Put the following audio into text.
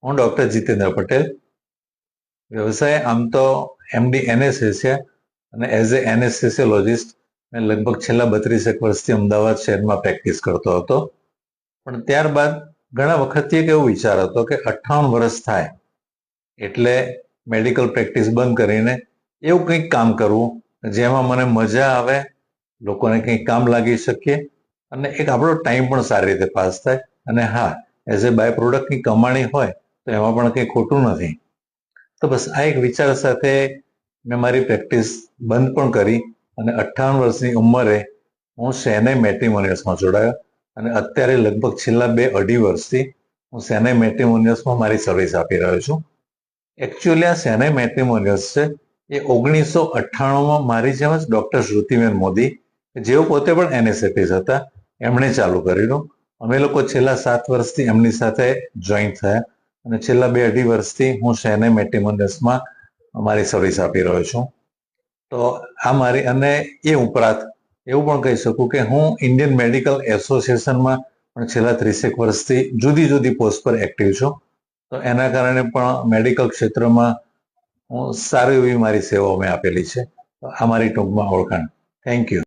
હું ડોક્ટર જીતેન્દ્ર પટેલ. વ્યવસાય આમ તો એમડી એનેસ્થેસિયા અને એઝ એ એનેસ્થેસિયોલોજિસ્ટ મેં લગભગ છેલ્લા 32 વર્ષથી અમદાવાદ શહેરમાં પ્રેક્ટિસ કરતો હતો. પણ ત્યારબાદ ઘણા વખતથી એક એવો વિચાર હતો કે 58 વર્ષ થાય એટલે મેડિકલ પ્રેક્ટિસ બંધ કરીને એવું કંઈક કામ કરવું જેમાં મને મજા આવે, લોકોને કંઈક કામ લાગી શકીએ અને એક આપણો ટાઈમ પણ સારી રીતે પાસ થાય. અને હા, એઝ એ બાય પ્રોડક્ટની કમાણી હોય તો એમાં પણ કંઈ ખોટું નથી. તો બસ આ એક વિચાર સાથે મેં મારી પ્રેક્ટિસ બંધ પણ કરી અને 58 વર્ષની ઉંમરે હું શેનાઈ મેટ્રિમોનિયલ્સમાં જોડાયો અને અત્યારે લગભગ છેલ્લા 2-2.5 વર્ષથી હું શેનાઈ મેટ્રિમોનિયલ્સમાં મારી સર્વિસ આપી રહ્યો છું. એકચ્યુઅલી આ શેનાઈ મેટ્રિમોનિયલ્સ છે એ 1998માં મારી જેમ જ ડોક્ટર શ્રુતિબેન મોદી, જેઓ પોતે પણ એનેસ્થેટિસ્ટ હતા, એમણે ચાલુ કરેલું. અમે લોકો છેલ્લા 7 વર્ષથી એમની સાથે જોઈન થયા અને છેલ્લા 2-2.5 વર્ષથી હું શેનાઈ મેટ્રિમોનિયલ્સમાં મારી સર્વિસ આપી રહ્યો છું. તો આ મારી, અને એ ઉપરાંત એવું પણ કહી શકું કે હું ઇન્ડિયન મેડિકલ એસોસિએશનમાં પણ છેલ્લા 30 વર્ષથી જુદી જુદી પોસ્ટ પર એક્ટિવ છું. તો એના કારણે પણ મેડિકલ ક્ષેત્રમાં હું સારી એવી મારી સેવાઓ મેં આપેલી છે. આ મારી ટૂંકમાં ઓળખાણ. Thank you.